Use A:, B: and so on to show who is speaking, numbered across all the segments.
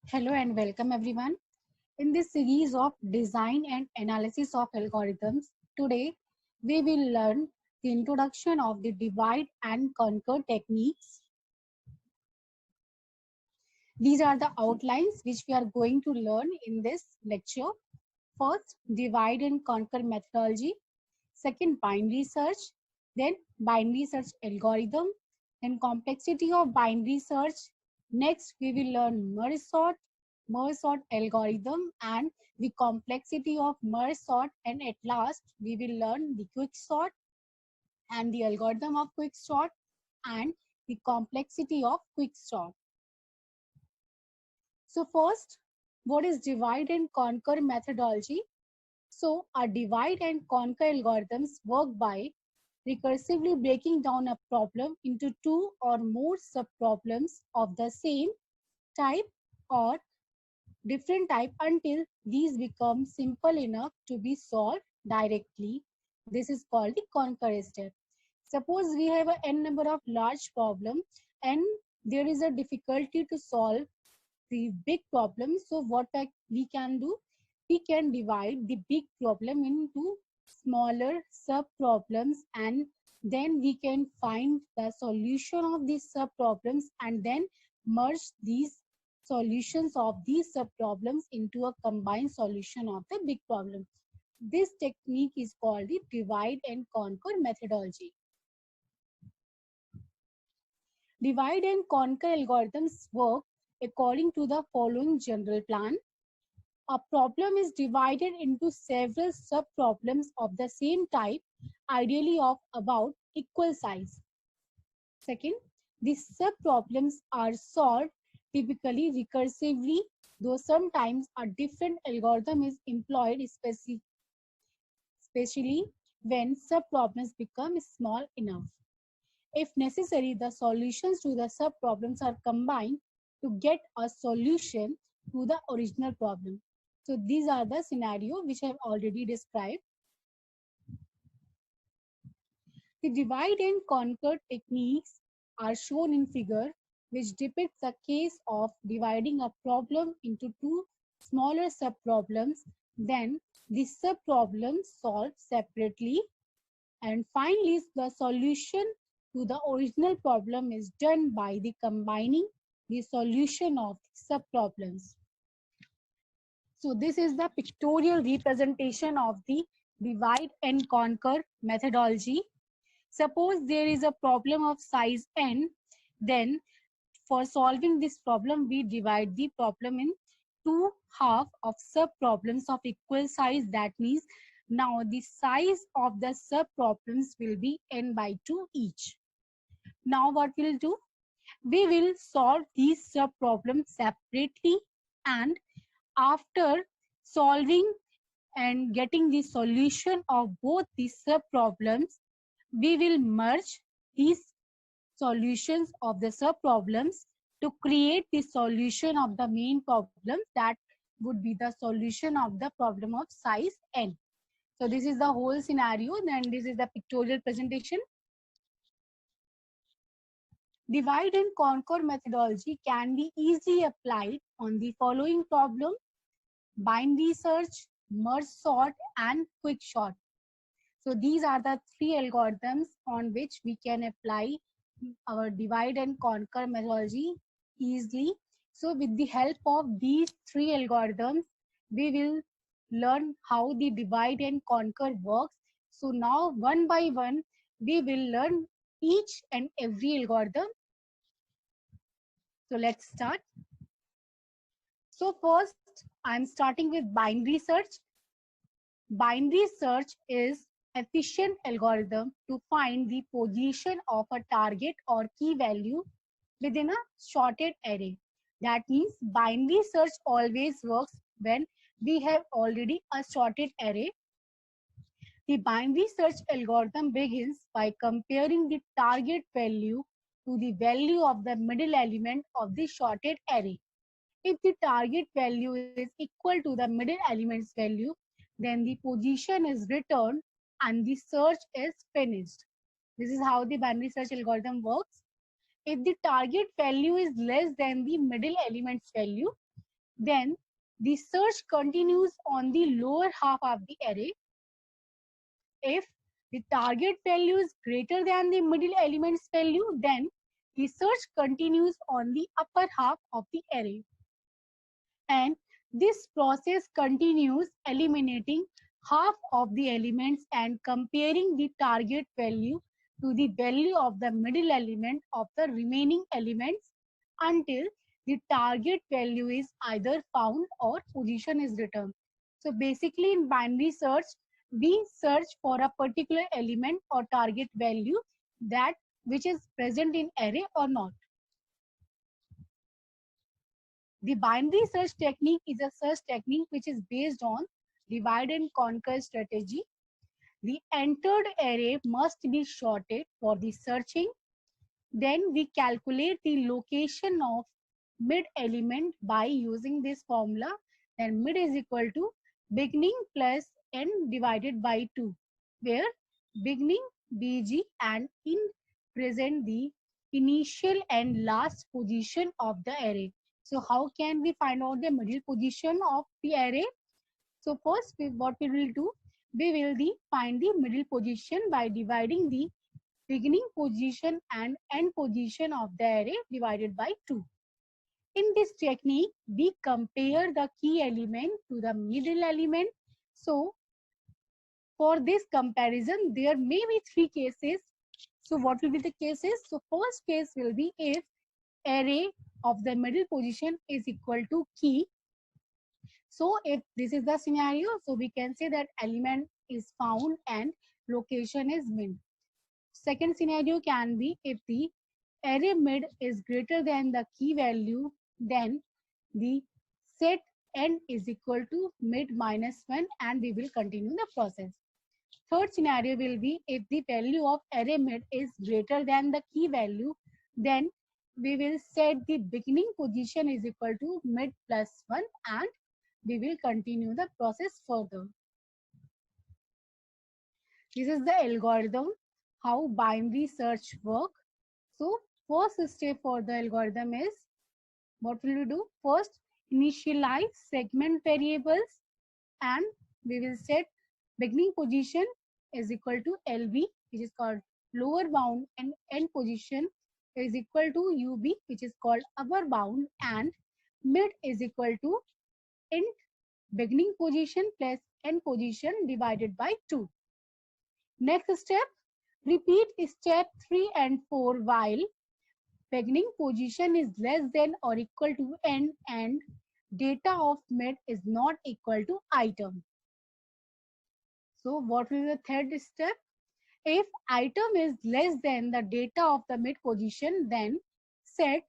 A: Hello and welcome everyone. In this series of design and analysis of algorithms, today we will learn the introduction of the divide and conquer techniques. These are the outlines which we are going to learn in this lecture. First, divide and conquer methodology. Second, binary search. Then binary search algorithm. Then complexity of binary search. Next, we will learn merge sort algorithm and the complexity of merge sort. And at last, we will learn the quick sort and the algorithm of quick sort and the complexity of quick sort. So first, what is divide and conquer methodology? So our divide and conquer algorithms work by recursively breaking down a problem into two or more subproblems of the same type or different type until these become simple enough to be solved directly. This is called the conquer step. Suppose we have a n number of large problem and there is a difficulty to solve the big problem. So what we can do? We can divide the big problem into smaller sub problems and then we can find the solution of these sub problems and then merge these solutions of these sub problems into a combined solution of the big problem. This technique is called the divide and conquer methodology. Divide and conquer algorithms work according to the following general plan. A problem is divided into several sub-problems of the same type, ideally of about equal size. Second, these sub-problems are solved typically recursively, though sometimes a different algorithm is employed, especially when sub-problems become small enough. If necessary, the solutions to the sub-problems are combined to get a solution to the original problem. So these are the scenarios which I have already described. The divide and conquer techniques are shown in figure, which depicts a case of dividing a problem into two smaller sub-problems. Then the sub-problems solved separately. And finally, the solution to the original problem is done by the combining the solution of the sub-problems. So this is the pictorial representation of the divide and conquer methodology. Suppose there is a problem of size n, then for solving this problem, we divide the problem in two half of sub-problems of equal size. That means now the size of the sub-problems will be n by 2 each. Now what we'll do? We will solve these sub-problems separately and after solving and getting the solution of both these sub-problems, we will merge these solutions of the sub-problems to create the solution of the main problem that would be the solution of the problem of size n. So this is the whole scenario, and this is the pictorial presentation. Divide and conquer methodology can be easily applied on the following problem: binary search, merge sort, and quick sort. So these are the three algorithms on which we can apply our divide and conquer methodology easily. So with the help of these three algorithms, we will learn how the divide and conquer works. So now one by one, we will learn each and every algorithm. So let's start. So first, I'm starting with binary search. Binary search is efficient algorithm to find the position of a target or key value within a sorted array. That means binary search always works when we have already a sorted array. The binary search algorithm begins by comparing the target value to the value of the middle element of the sorted array. If the target value is equal to the middle element's value, then the position is returned and the search is finished. This is how the binary search algorithm works. If the target value is less than the middle element's value, then the search continues on the lower half of the array. If the target value is greater than the middle element's value, then the search continues on the upper half of the array. And this process continues eliminating half of the elements and comparing the target value to the value of the middle element of the remaining elements until the target value is either found or position is returned. So basically in binary search, we search for a particular element or target value that which is present in array or not. The binary search technique is a search technique which is based on divide and conquer strategy. The entered array must be sorted for the searching. Then we calculate the location of mid element by using this formula. Then mid is equal to beginning plus n divided by 2, where beginning, bg, and in present the initial and last position of the array. So how can we find out the middle position of the array? So first, what we will do, we will find the middle position by dividing the beginning position and end position of the array divided by 2. In this technique, we compare the key element to the middle element. So for this comparison, there may be 3 cases. So what will be the cases? So first case will be if array of the middle position is equal to key. So if this is the scenario, so we can say that element is found and location is mid. Second scenario can be if the array mid is greater than the key value, then the set n is equal to mid minus 1 and we will continue the process. Third scenario will be if the value of array mid is greater than the key value, then we will set the beginning position is equal to mid plus 1 and we will continue the process further. This is the algorithm, how binary search work. So first step for the algorithm is, what will we do? First, initialize segment variables and we will set beginning position is equal to LB, which is called lower bound, and end position is equal to UB, which is called upper bound, and mid is equal to int beginning position plus end position divided by 2. Next step, repeat step 3 and 4 while beginning position is less than or equal to n and data of mid is not equal to item. So what will be the third step? If item is less than the data of the mid position, then set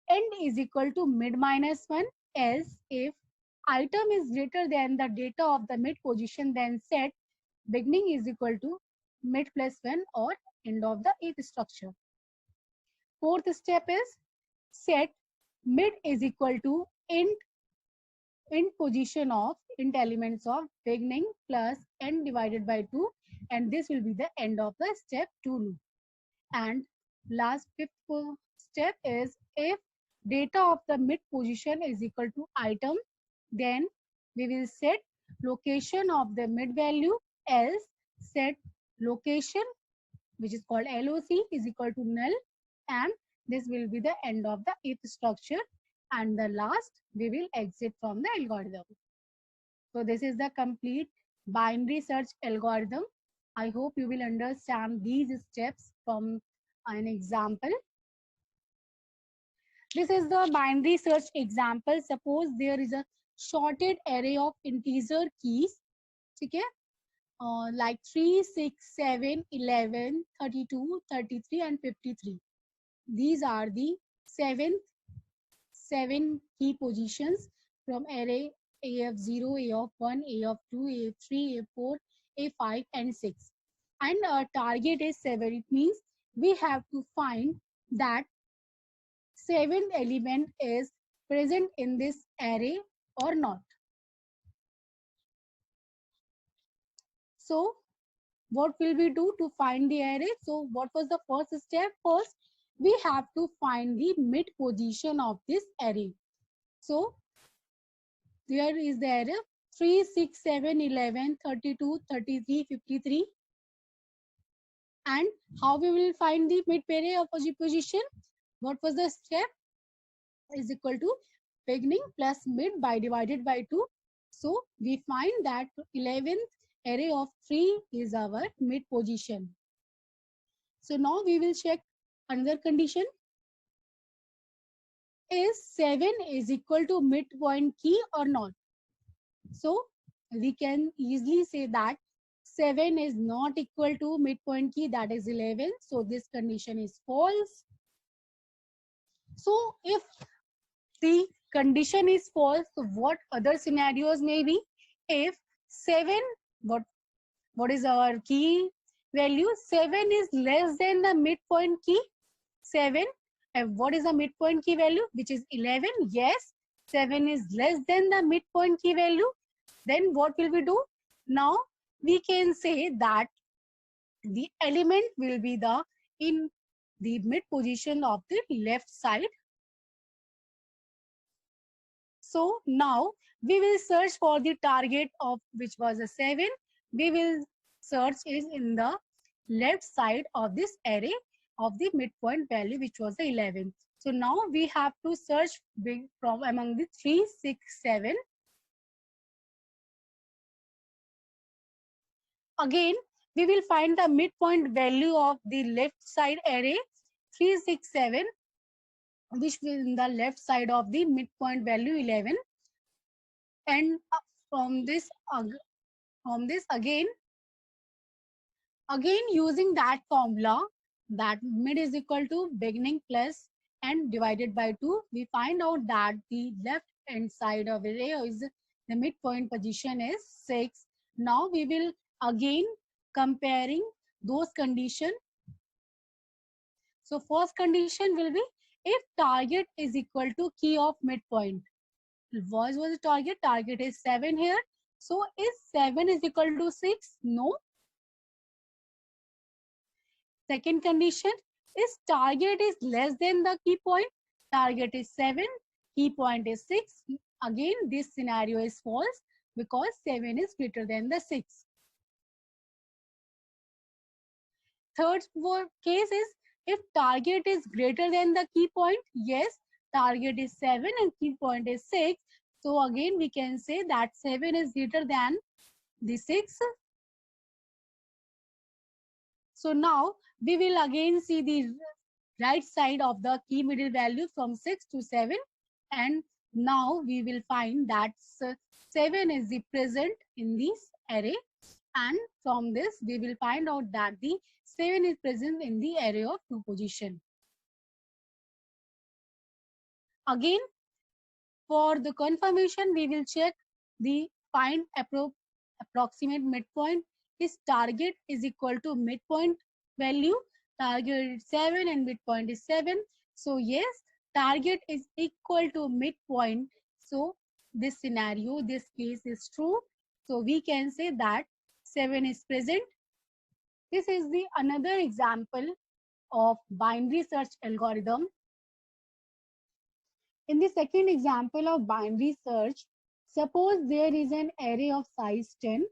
A: end is equal to mid minus 1. Else, if item is greater than the data of the mid position, then set beginning is equal to mid plus 1 or end of the if structure. Fourth step is set mid is equal to int position of int elements of beginning plus n divided by 2, and this will be the end of the step 2 loop. And last fifth step is if data of the mid position is equal to item, then we will set location of the mid value, else set location, which is called LOC, is equal to null, and this will be the end of the if structure, and the last we will exit from the algorithm. So this is the complete binary search algorithm. I hope you will understand these steps from an example. This is the binary search example. Suppose there is a sorted array of integer keys, okay? Like 3, 6, 7, 11, 32, 33, and 53. These are the 7 key positions from array A of 0, A of 1, A of 2, A of 3, A of 4, A5, and 6. And our target is 7. It means we have to find that 7th element is present in this array or not. So what will we do to find the array? So what was the first step? First, we have to find the mid position of this array. So there is the error 3, 6, 7, 11, 32, 33, 53. And how we will find the mid pair of position? What was the step? Is equal to beginning plus mid by divided by 2. So we find that 11th array of 3 is our mid position. So now we will check another condition. Is 7 is equal to midpoint key or not? So we can easily say that 7 is not equal to midpoint key, that is 11. So this condition is false. So if the condition is false, so what other scenarios may be? If 7, what is our key value? 7 is less than the midpoint key. 7, and what is the midpoint key value? Which is 11. Yes, 7 is less than the midpoint key value. Then what will we do? Now we can say that the element will be in the mid position of the left side. So now we will search for the target of which was a 7. We will search is in the left side of this array of the midpoint value which was the 11. So now we have to search from among the 3, 6, 7. Again, we will find the midpoint value of the left side array 3, 6, 7, which will in the left side of the midpoint value 11. And from this again using that formula, that mid is equal to beginning plus and divided by 2, we find out that the left hand side of array is the midpoint position is 6. Now we will again comparing those conditions. So first condition will be if target is equal to key of midpoint. What was the target? Target is 7 here. So is 7 is equal to 6? No. Second condition is target is less than the key point. Target is 7, key point is 6. Again, this scenario is false because 7 is greater than the 6. Third case is if target is greater than the key point. Yes, target is 7 and key point is 6. So again, we can say that 7 is greater than the 6. So now we will again see the right side of the key middle value from 6 to 7. And now we will find that 7 is the present in this array. And from this, we will find out that the 7 is present in the array of 2 position. Again, for the confirmation, we will check the find approximate midpoint. Is target is equal to midpoint value. Target is 7 and midpoint is 7. So yes, target is equal to midpoint. So this scenario, this case is true. So we can say that 7 is present. This is the another example of binary search algorithm. In the second example of binary search, suppose there is an array of size 10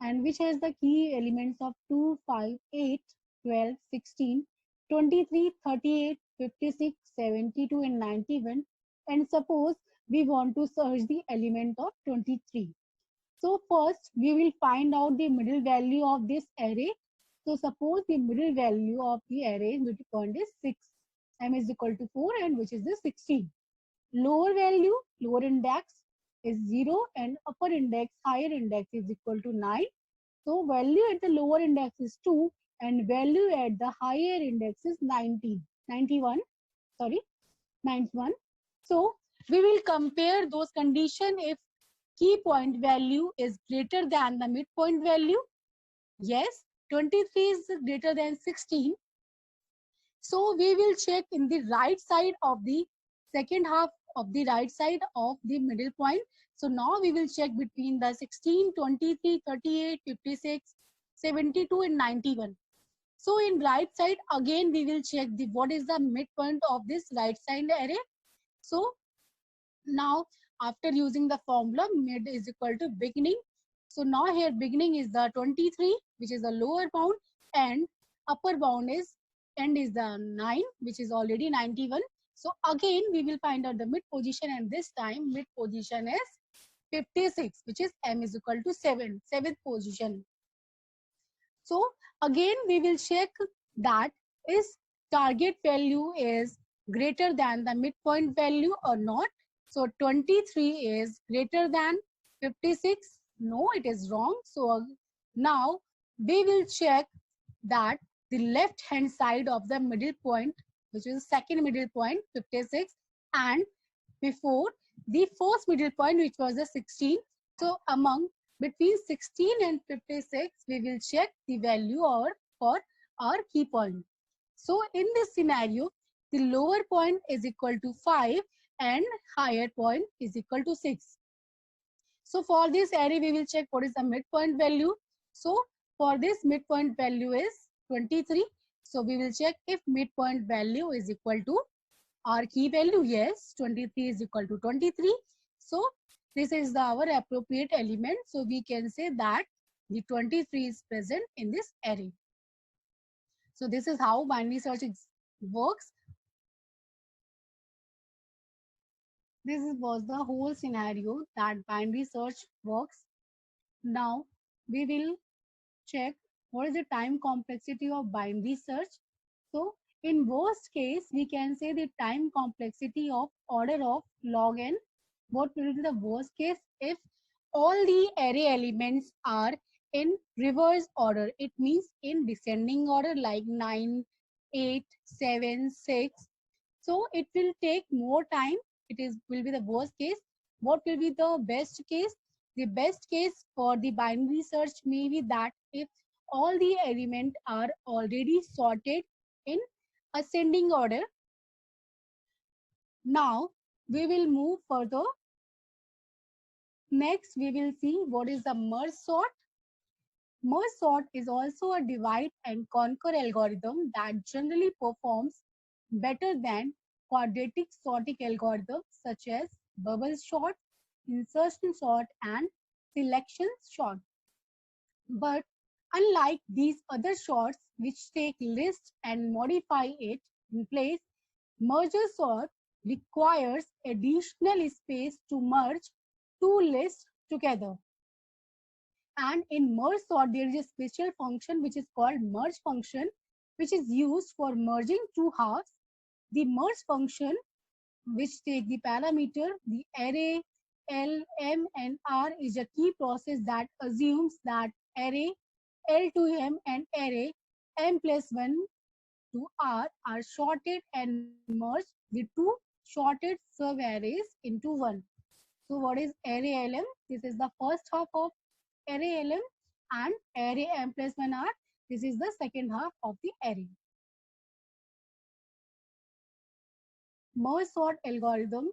A: and which has the key elements of 2, 5, 8, 12, 16, 23, 38, 56, 72 and 91. And suppose we want to search the element of 23. So first we will find out the middle value of this array. So suppose the middle value of the array midpoint is 6. M is equal to 4 and which is the 16. Lower value, lower index is 0 and upper index, higher index is equal to 9. So value at the lower index is 2 and value at the higher index is 91. So we will compare those conditions if key point value is greater than the midpoint value. Yes, 23 is greater than 16. So we will check in the right side of the second half of the right side of the middle point. So now we will check between the 16, 23, 38, 56, 72 and 91. So in right side again we will check the what is the midpoint of this right side array. So now after using the formula mid is equal to beginning. So now here beginning is the 23, which is the lower bound, and upper bound is end is the 9, which is already 91. So again we will find out the mid position, and this time mid position is 56, which is m is equal to 7, seventh position. So again we will check that is target value is greater than the midpoint value or not. So 23 is greater than 56. No, it is wrong. So now we will check that the left hand side of the middle point, which is second middle point 56, and before the first middle point, which was the 16. So among between 16 and 56, we will check the value for our key point. So in this scenario, the lower point is equal to 5 and higher point is equal to 6. So for this array, we will check what is the midpoint value. So for this midpoint value is 23. So we will check if midpoint value is equal to our key value. Yes, 23 is equal to 23. So this is our appropriate element. So we can say that the 23 is present in this array. So this is how binary search works. This was the whole scenario that binary search works. Now we will check what is the time complexity of binary search. So in worst case, we can say the time complexity of order of log n. What will be the worst case? If all the array elements are in reverse order, it means in descending order like 9, 8, 7, 6. So it will take more time. Will be the worst case. What will be the best case? The best case for the binary search may be that if all the elements are already sorted in ascending order. Now we will move further. Next we will see what is the merge sort. Merge sort is also a divide and conquer algorithm that generally performs better than quadratic sorting algorithms such as bubble sort, insertion sort, and selection sort. But unlike these other sorts which take list and modify it in place, merger sort requires additional space to merge two lists together. And in merge sort, there is a special function which is called merge function, which is used for merging two halves. The merge function, which take the parameter, the array L, M, and R, is a key process that assumes that array L to M and array M plus 1 to R are sorted and merge the two sorted sub-arrays into one. So what is array LM? This is the first half of array LM, and array M plus 1 R. This is the second half of the array. Merge sort algorithm.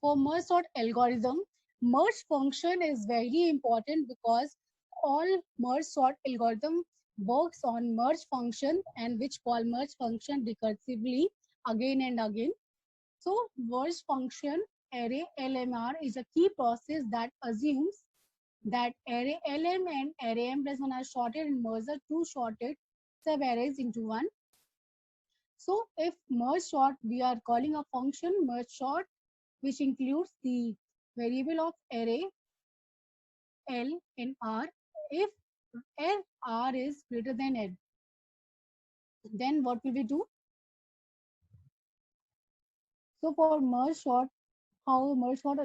A: For merge sort algorithm, merge function is very important because all merge sort algorithm works on merge function and which call merge function recursively again and again. So merge function array LMR is a key process that assumes that array LM and array M plus 1 are sorted and merge the two sorted sub-arrays into one. So if merge sort, we are calling a function merge sort, which includes the variable of array L and R. If R is greater than L, then what will we do? So for merge sort, how merge sort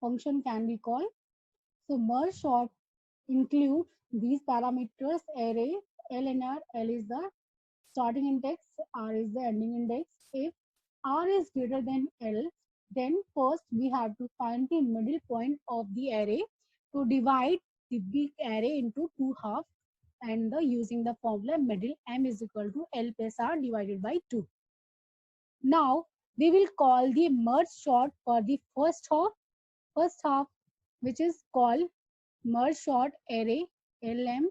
A: function can be called? So merge sort includes these parameters array L and R. L is the starting index, R is the ending index. If R is greater than L, then first we have to find the middle point of the array to divide the big array into two halves, and using the formula middle M is equal to L plus R divided by 2. Now we will call the merge sort for the first half, which is called merge sort array LM.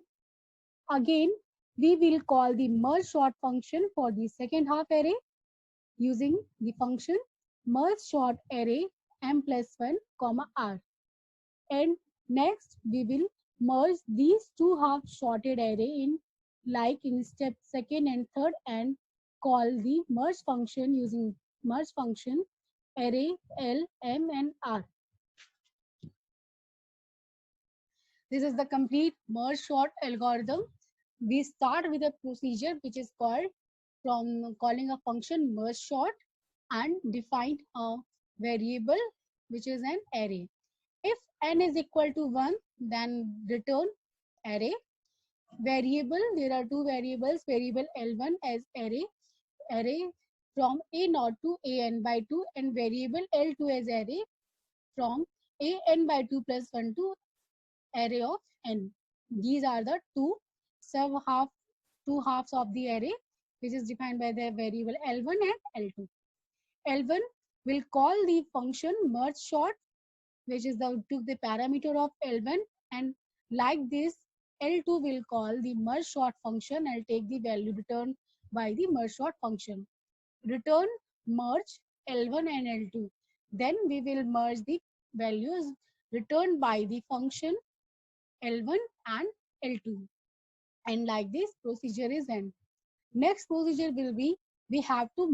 A: Again, we will call the merge sort function for the second half array using the function merge sort array m plus 1 comma r. And next we will merge these two half sorted array in step second and third, and call the merge function using merge function array L, M and R. This is the complete merge sort algorithm. We start with a procedure which is called from calling a function merge sort and define a variable which is an array. If n is equal to 1, then return array. Variable, there are two variables, variable L1 as array from a naught to a n by 2, and variable L2 as array from a n by 2 plus 1 to array of n. These are the two halves of the array, which is defined by the variable L1 and L2. L1 will call the function merge sort, which is took the parameter of L1, and like this L2 will call the merge sort function and take the value returned by the merge sort function. Return merge L1 and L2. Then we will merge the values returned by the function L1 and L2. And like this procedure is end. Next procedure will be, we have to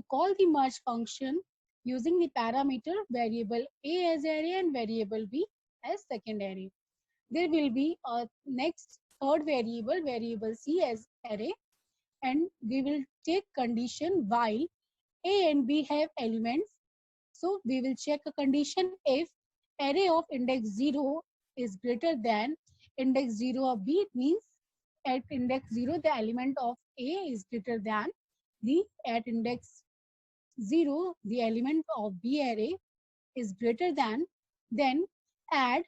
A: call the merge function using the parameter variable A as array and variable B as second array. There will be a next third variable C as array, and we will take condition while A and B have elements. So we will check a condition if array of index 0 is greater than index 0 of B. It means at index 0 the element of A is greater than at index 0 the element of B array is greater than, then add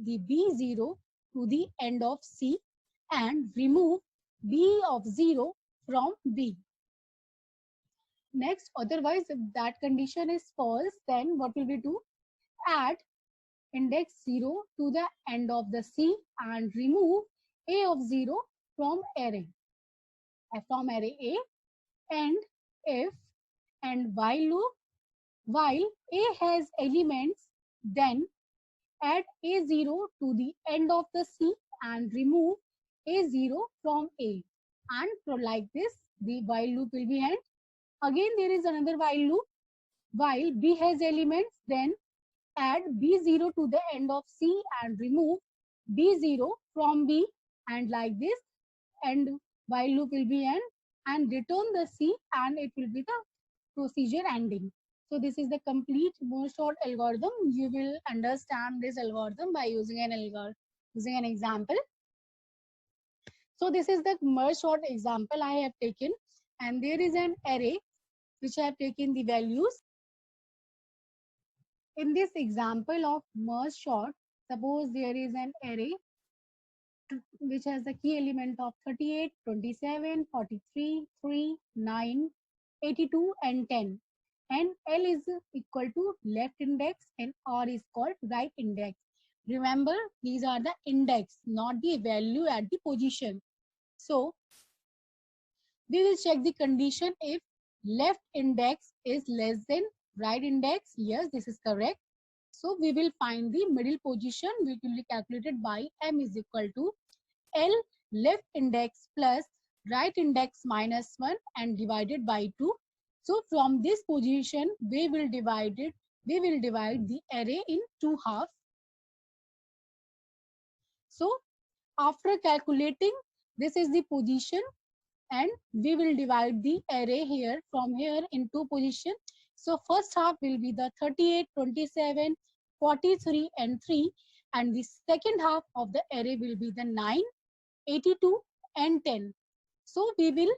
A: the B0 to the end of C and remove B of 0 from B. Next, otherwise if that condition is false, then what will we do? Add index 0 to the end of the C and remove A of 0 from array A, and if and while loop, while A has elements, then add A0 to the end of the C and remove A0 from A, and for like this the while loop will be end. Again there is another while loop. While B has elements, then add B0 to the end of C and remove B0 from B, and like this, and while loop will be end, and return the C, and it will be the procedure ending. So this is the complete merge sort algorithm. You will understand this algorithm by using an example. So this is the merge sort example I have taken, and there is an array which I have taken the values. In this example of merge sort, suppose there is an array which has the key element of 38, 27, 43, 3, 9, 82 and 10. And L is equal to left index and R is called right index. Remember, these are the index, not the value at the position. So we will check the condition if left index is less than right index. Yes, this is correct. So we will find the middle position, which will be calculated by M is equal to L left index plus right index minus 1 and divided by 2. So from this position, we will divide the array in two halves. So after calculating, this is the position, and we will divide the array here from here in two positions. So first half will be the 38, 27, 43 and 3, and the second half of the array will be the 9, 82 and 10. So we will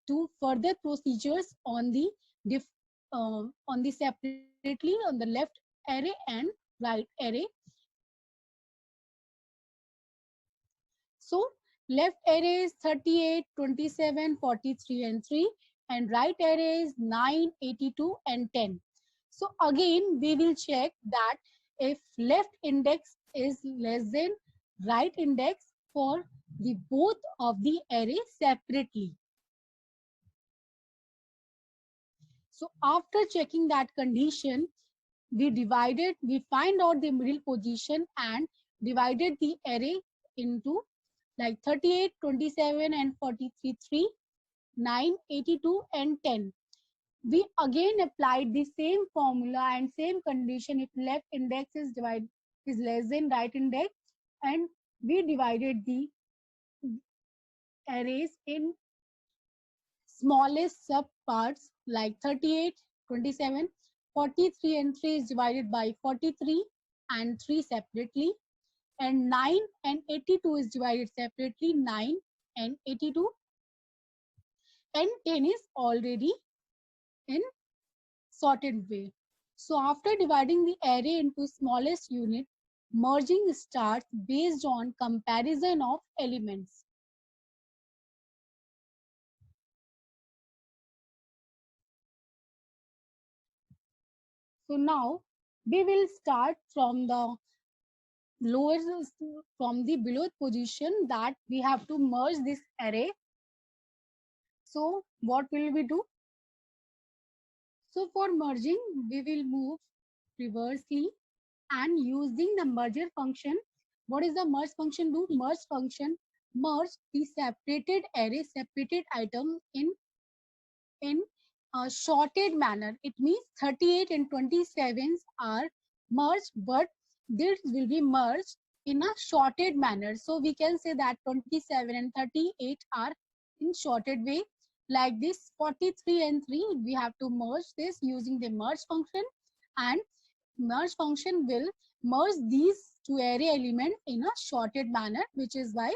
A: do further procedures on the separately on the left array and right array. So left array is 38, 27, 43 and 3, and right array is 9, 82 and 10. So again we will check that if left index is less than right index for the both of the array separately. So after checking that condition, we find out the middle position and divided the array into like 38, 27 and 43, 3, 9, 82 and 10. We again applied the same formula and same condition if left index is less than right index, and we divided the arrays in smallest subparts like 38, 27, 43 and 3 is divided by 43 and 3 separately, and 9 and 82 is divided separately, 9 and 82, and 10 is already in sorted way. So after dividing the array into smallest unit, merging starts based on comparison of elements. So now we will start from the lower, from the below position, that we have to merge this array. So what will we do? So for merging, we will move reversely and using the merger function. What is the merge function do? Merge function merge the separated array, separated item in a sorted manner. It means 38 and 27 are merged, but this will be merged in a sorted manner. So we can say that 27 and 38 are in sorted way. Like this 43 and 3, we have to merge this using the merge function, and merge function will merge these two array elements in a sorted manner, which is why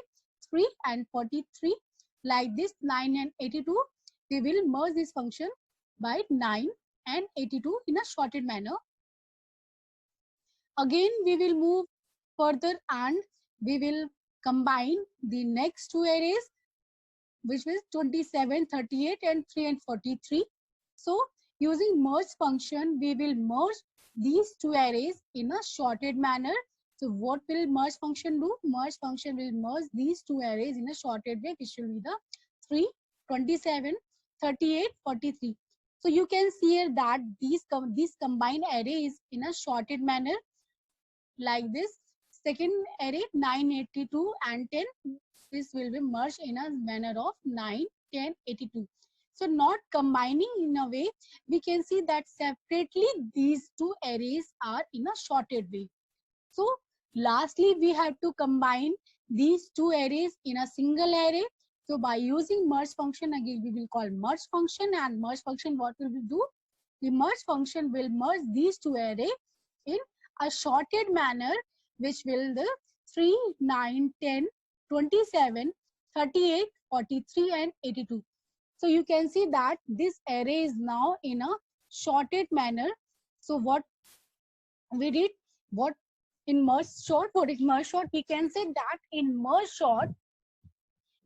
A: 3 and 43. Like this 9 and 82, we will merge this function by 9 and 82 in a sorted manner. Again, we will move further and we will combine the next two arrays, which is 27, 38 and 3 and 43. So using merge function, we will merge these two arrays in a sorted manner. So what will merge function do? Merge function will merge these two arrays in a sorted way, which will be the 3, 27, 38, 43. So you can see here that these combined array is in a sorted manner. Like this second array 982 and 10, this will be merged in a manner of 9, 10, 82. So not combining in a way, we can see that separately these two arrays are in a sorted way. So lastly, we have to combine these two arrays in a single array. So by using merge function, again we will call merge function, and merge function what will we do? The merge function will merge these two arrays in a sorted manner, which will the 3, 9, 10, 27, 38, 43 and 82. So you can see that this array is now in a sorted manner. So what we did, what in merge sort, what is merge sort? We can say that in merge sort,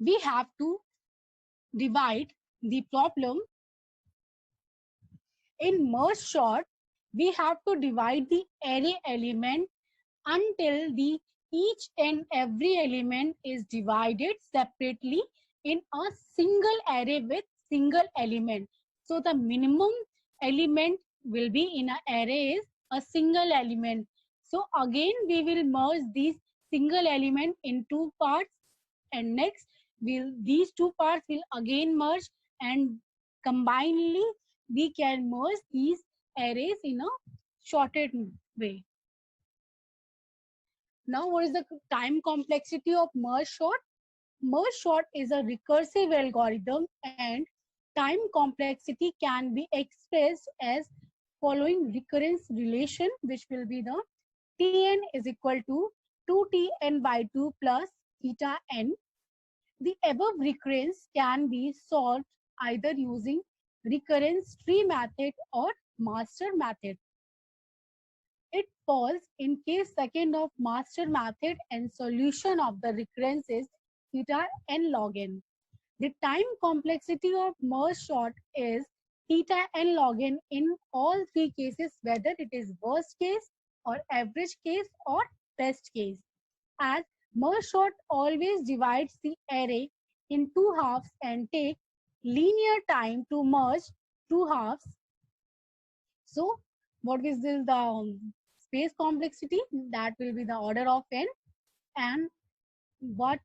A: we have to divide the problem. In merge sort, we have to divide the array element until the each and every element is divided separately in a single array with single element. So the minimum element will be in an array is a single element. So again we will merge these single element in two parts, and next these two parts will again merge, and combinedly we can merge these arrays in a sorted way. Now, what is the time complexity of merge sort? Merge sort is a recursive algorithm, and time complexity can be expressed as following recurrence relation, which will be the Tn is equal to 2Tn by 2 plus theta n. The above recurrence can be solved either using recurrence tree method or master method. It falls in case second of master method, and solution of the recurrence is theta n log n. The time complexity of merge sort is theta n log n in all three cases, whether it is worst case or average case or best case. As merge sort always divides the array in two halves and take linear time to merge two halves, So what is this, the space complexity? That will be the order of n. And what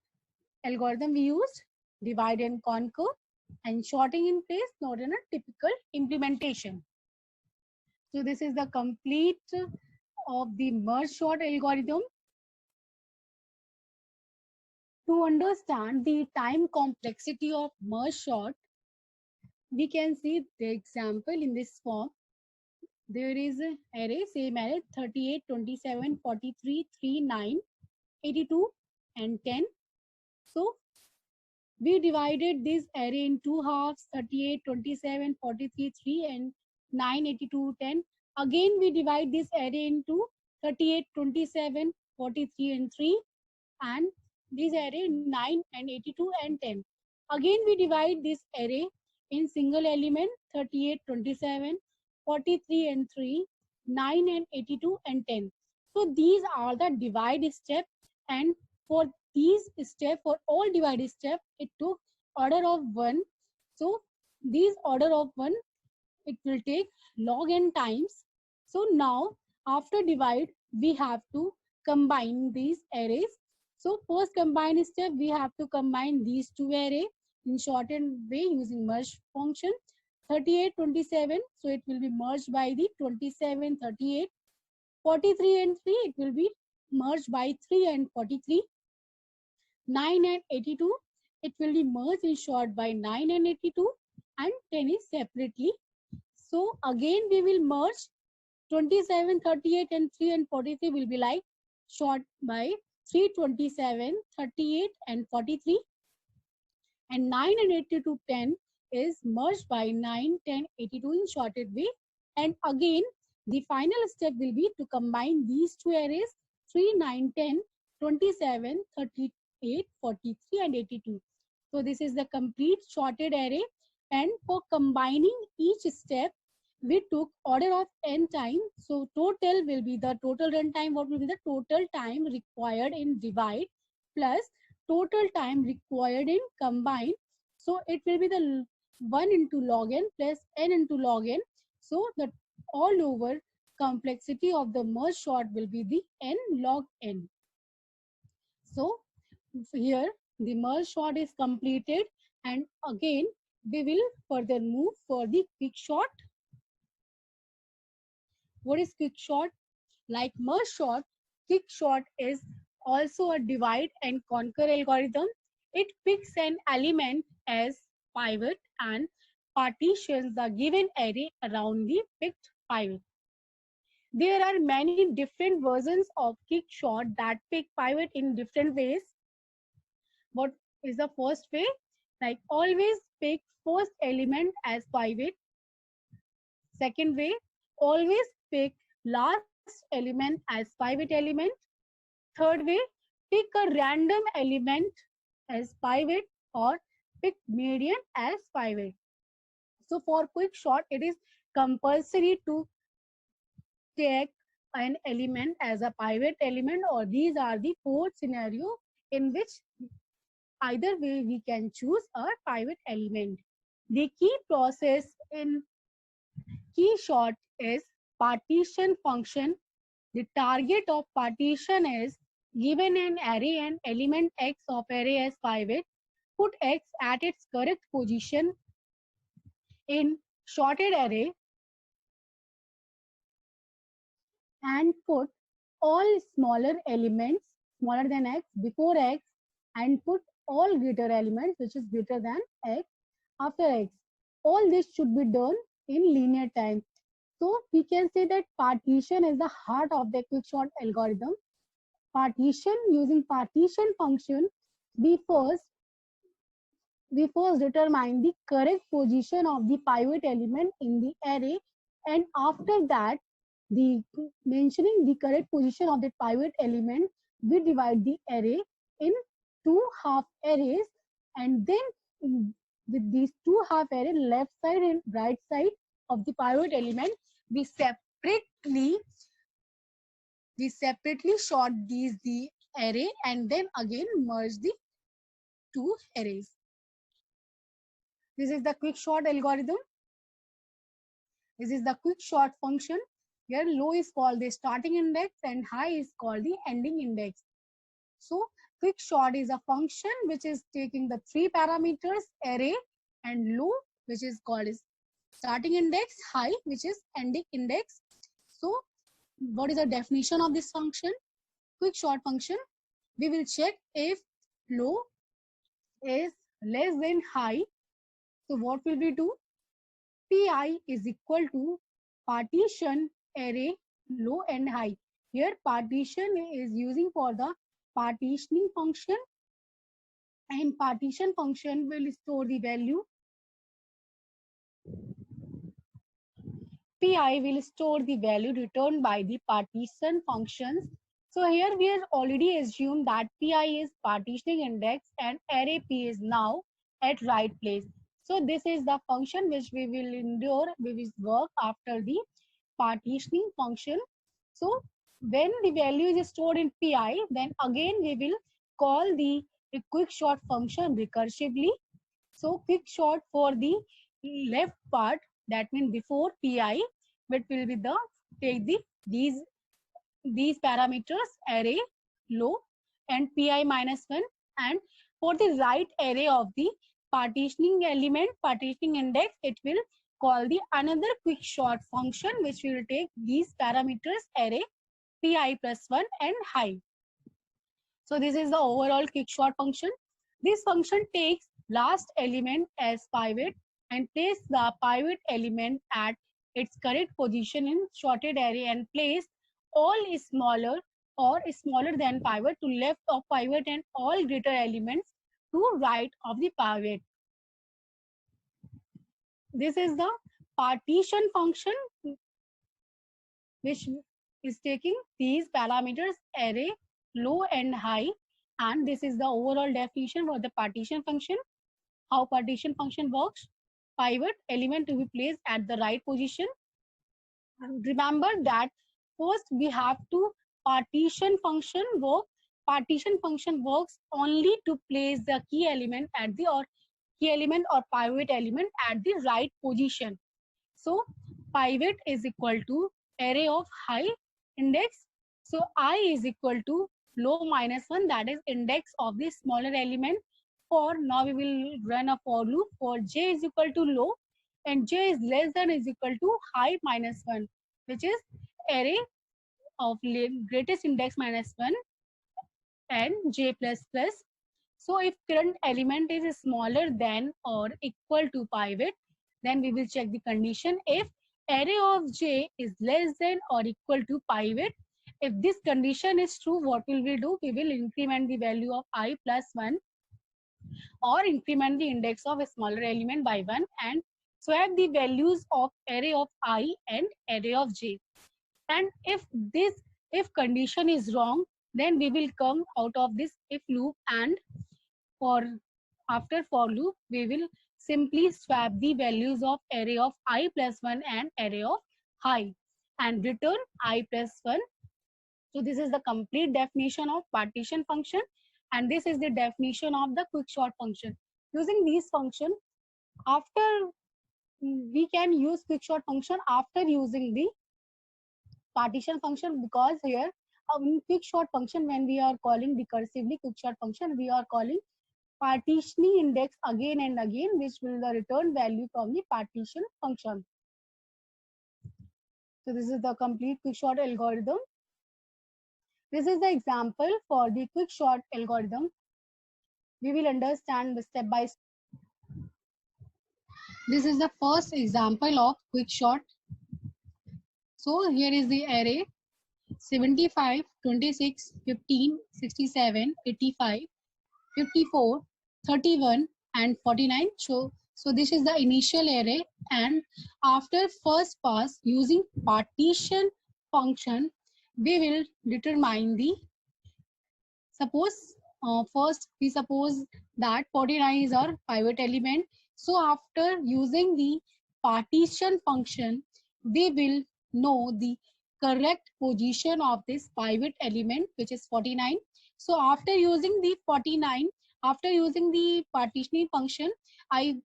A: algorithm we used? Divide and conquer and sorting in place, not in a typical implementation. So this is the complete of the merge sort algorithm. To understand the time complexity of merge sort, we can see the example in this form. There is an array, same array, 38, 27, 43, 3, 9, 82, and 10. So we divided this array in two halves, 38, 27, 43, 3, and 9, 82, 10. Again, we divide this array into 38, 27, 43, and 3, and this array 9 and 82 and 10. Again, we divide this array in single element 38, 27, 43, and 3, 9 and 82 and 10. So these are the divide step, and for these step, for all divide step, it took order of 1. So these order of 1, it will take log n times. So now after divide, we have to combine these arrays. So first combine step, we have to combine these two arrays in shortened way using merge function. 38, 27, so it will be merged by the 27, 38. 43 and 3, it will be merged by 3 and 43. 9 and 82, it will be merged in short by 9 and 82, and 10 is separately. So again we will merge 27, 38 and 3 and 43 will be like short by 3, 27, 38 and 43, and 9 and 82, 10 is merged by 9, 10, 82 in shorted way. And again the final step will be to combine these two arrays 3, 9, 10, 27, 38, 43 and 82. So this is the complete shorted array, and for combining each step we took order of n time. So total will be the total runtime. What will be the total time required in divide plus total time required in combine? So it will be the 1 into log n plus n into log n. So the all over complexity of the merge sort will be the n log n. So here the merge sort is completed, and again we will further move for the quick sort. What is quick sort? Like merge sort, quick sort is also a divide and conquer algorithm. It picks an element as pivot and partitions the given array around the picked pivot. There are many different versions of quick sort that pick pivot in different ways. What is the first way? Like always pick first element as pivot. Second way, always pick last element as pivot element. Third way, pick a random element as pivot, or pick median as pivot. So for quick sort, it is compulsory to take an element as a pivot element, or these are the four scenarios in which either way we can choose a pivot element. The key process in key sort is partition function. The target of partition is given an array and element x of array as pivot, put x at its correct position in sorted array, and put all smaller elements smaller than x before x, and put all greater elements which is greater than x after x. All this should be done in linear time. So we can say that partition is the heart of the quicksort algorithm. Partition, using partition function, we first determine the correct position of the pivot element in the array, and after that, the mentioning the correct position of the pivot element, we divide the array in two half arrays, and then with these two half array, left side and right side of the pivot element, we separately sort the array, and then again merge the two arrays. This is the quick sort algorithm. This is the quick sort function. Here low is called the starting index and high is called the ending index. So quick sort is a function which is taking the three parameters, array and low, which is called as starting index, high, which is ending index. So what is the definition of this function? Quick sort function. We will check if low is less than high. So what will we do? Pi is equal to partition array low and high. Here partition is using for the partitioning function, and partition function will store the value. Pi will store the value returned by the partition functions. So here we are already assumed that Pi is partitioning index and array P is now at right place. So this is the function which we will endure, we will work after the partitioning function. So when the value is stored in Pi, then again we will call the quick sort function recursively. So quick sort for the left part, that means before Pi, but will be the take the these parameters array low and Pi minus 1, and for the right array of the partitioning element, partitioning index, it will call the another quick sort function which will take these parameters array Pi plus 1 and high. So this is the overall quick sort function. This function takes last element as pivot and place the pivot element at its correct position in sorted array and place all smaller or smaller than pivot to left of pivot and all greater elements to right of the pivot. This is the partition function which is taking these parameters array low and high, and this is the overall definition for the partition function. How partition function works: pivot element to be placed at the right position. And remember that first we have to partition function work. Partition function works only to place the key element at the or key element or pivot element at the right position. So pivot is equal to array of high index. So I is equal to low minus 1, that is index of the smaller element. For now we will run a for loop for j is equal to low and j is less than is equal to high minus 1, which is array of greatest index minus 1 and j plus plus. So if current element is smaller than or equal to pivot, then we will check the condition. If array of j is less than or equal to pivot, if this condition is true, what will we do? We will increment the value of I plus 1 or increment the index of a smaller element by 1 and swap the values of array of I and array of j. And if condition is wrong, then we will come out of this if loop, and after for loop we will simply swap the values of array of I plus 1 and array of high and return I plus 1. So this is the complete definition of partition function, and this is the definition of the quick sort function. Using these function, after we can use quick sort function after using the partition function, because here in quick sort function, when we are calling recursively quick sort function, we are calling partitioning index again and again, which will the return value from the partition function. So this is the complete quick sort algorithm. This is the example for the quick sort algorithm. We will understand the step by step. This is the first example of quick sort. So here is the array 75, 26, 15, 67, 85, 54, 31 and 49. So this is the initial array, and after first pass using partition function, we will determine the, first we suppose that 49 is our pivot element. So after using the partition function, we will know the correct position of this pivot element, which is 49. So after using the 49, after using the partitioning function,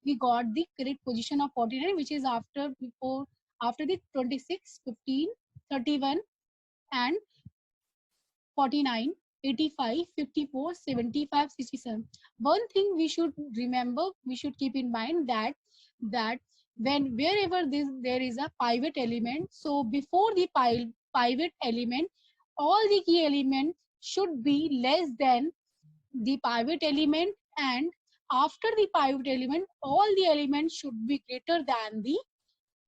A: we got the correct position of 49, which is after before after the 26, 15, 31 and 49, 85, 54, 75, 67. One thing we should remember, we should keep in mind that when wherever there is a pivot element, so before the pivot element, all the key elements should be less than the pivot element, and after the pivot element, all the elements should be greater than the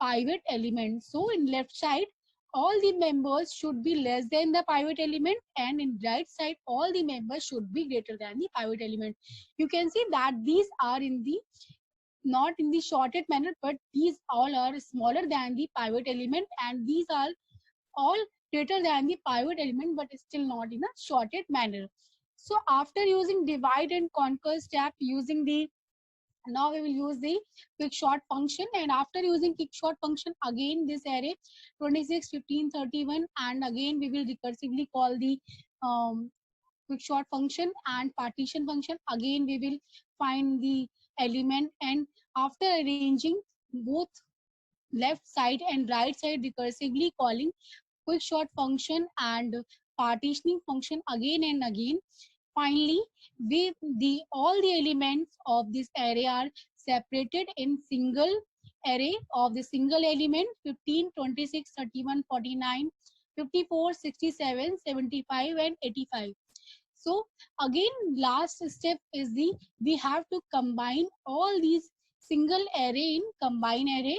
A: pivot element. So in left side, all the members should be less than the pivot element, and in right side, all the members should be greater than the pivot element. You can see that these are in the not in the shorted manner, but these all are smaller than the pivot element, and these are all greater than the pivot element, but still not in a shorted manner. So after using divide and conquer step, using the now we will use the quick sort function, and after using quick sort function, again this array 26, 15, 31, and again we will recursively call the quick sort function and partition function. Again we will find the element, and after arranging both left side and right side recursively, calling quick sort function and partitioning function again and again. Finally, all the elements of this array are separated in single array of the single element 15, 26, 31, 49, 54, 67, 75 and 85. So again, last step is we have to combine all these single array in combine array.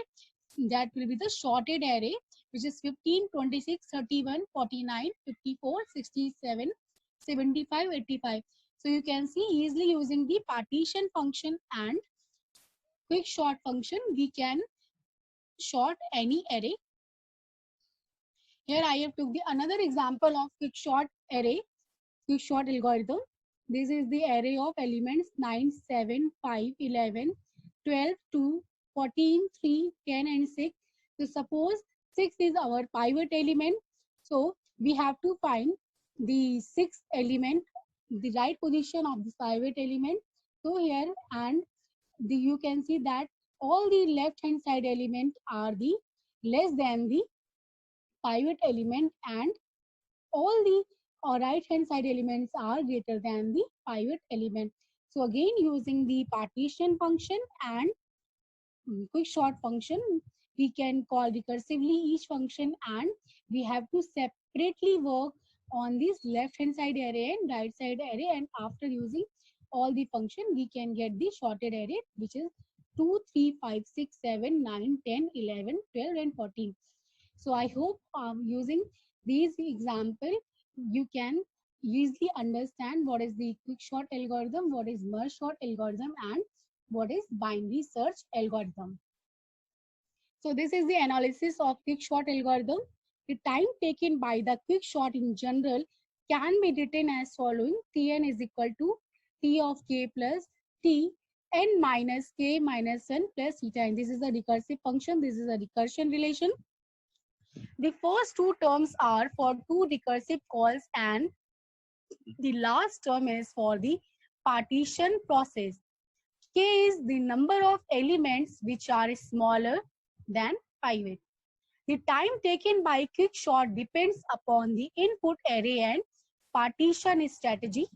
A: That will be the sorted array, which is 15, 26, 31, 49, 54, 67, 75, 85. So you can see easily using the partition function and quick sort function, we can sort any array. Here I have took the another example of quick sort array, quick sort algorithm. This is the array of elements 9, 7, 5, 11, 12, 2, 14, 3, 10 and 6. So suppose 6 is our pivot element. So we have to find the sixth element, the right position of this pivot element. So here and you can see that all the left hand side element are the less than the pivot element, and all the right hand side elements are greater than the pivot element. So again, using the partition function and quick sort function, we can call recursively each function, and we have to separately work on this left hand side array and right side array, and after using all the function, we can get the sorted array, which is 2, 3, 5, 6, 7, 9, 10, 11, 12 and 14. So I hope using these example, you can easily understand what is the quick sort algorithm, what is merge sort algorithm, and what is binary search algorithm. So this is the analysis of quick sort algorithm. The time taken by the quick sort in general can be written as following: Tn is equal to T of k plus T n minus k minus n plus theta n. This is a recursive function. This is a recursion relation. The first two terms are for two recursive calls, and the last term is for the partition process. K is the number of elements which are smaller than pivot. The time taken by quick sort depends upon the input array and partition strategy.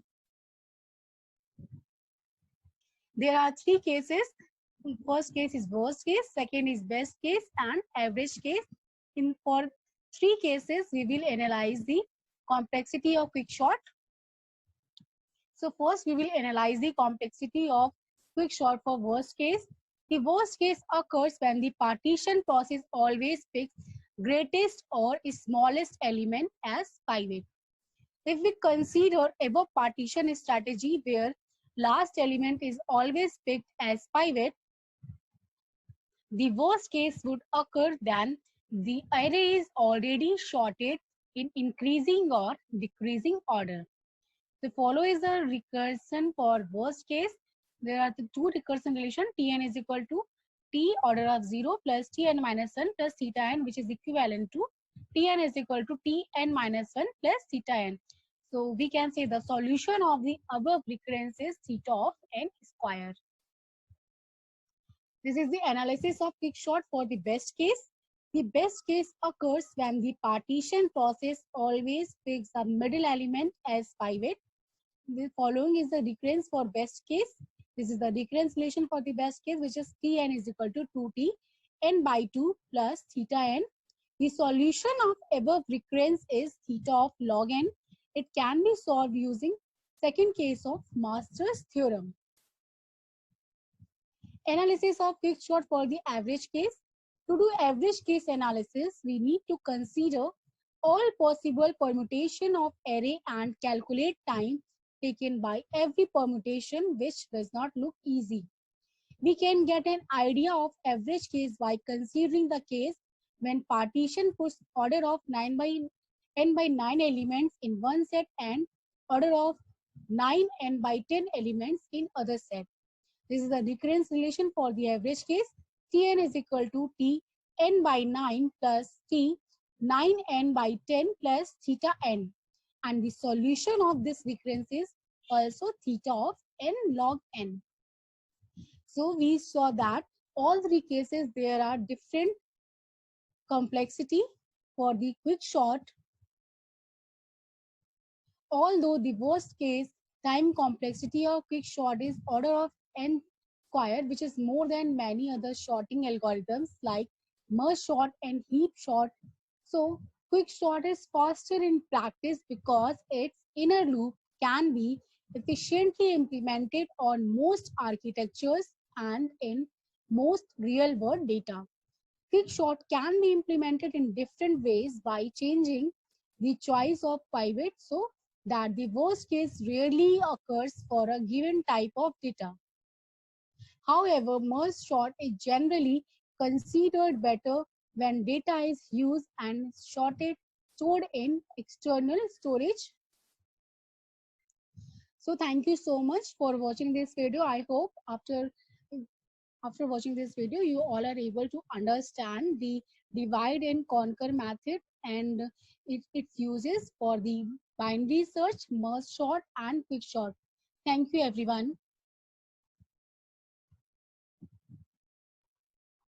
A: There are three cases. First case is worst case, second is best case, and average case. For three cases, we will analyze the complexity of quick sort. So first, we will analyze the complexity of quick sort for worst case. The worst case occurs when the partition process always picks greatest or smallest element as pivot. If we consider above partition strategy where last element is always picked as pivot, the worst case would occur then the array is already sorted in increasing or decreasing order. The follow is a recursion for worst case. There are the two recursion relation. Tn is equal to T order of 0 plus Tn minus 1 plus theta n, which is equivalent to Tn is equal to Tn minus 1 plus theta n. So we can say the solution of the above recurrence is theta of n square. This is the analysis of quick sort for the best case. The best case occurs when the partition process always picks the middle element as pivot. The following is the recurrence for best case. This is the recurrence relation for the best case, which is Tn is equal to 2t n by 2 plus theta n. The solution of above recurrence is theta of log n. It can be solved using second case of Master's theorem. Analysis of quickshot for the average case. To do average case analysis, we need to consider all possible permutation of array and calculate time taken by every permutation, which does not look easy. We can get an idea of average case by considering the case when partition puts order of n by 9 elements in one set and order of 9 n by 10 elements in other set. This is the recurrence relation for the average case. Tn is equal to T n by 9 plus T 9n by 10 plus theta n. And the solution of this recurrence is also theta of n log n. So we saw that all three cases there are different complexity for the quickshot. Although the worst case time complexity of quickshot is order of n squared, which is more than many other shorting algorithms like merge sort and heap sort. So quickshot is faster in practice because its inner loop can be efficiently implemented on most architectures and in most real-world data. Quickshot can be implemented in different ways by changing the choice of pivot so that the worst case rarely occurs for a given type of data. However, merge sort is generally considered better when data is used and stored in external storage. So thank you so much for watching this video. I hope after watching this video, you all are able to understand the divide and conquer method and its uses for the binary search, merge sort, and quickshot. Thank you, everyone.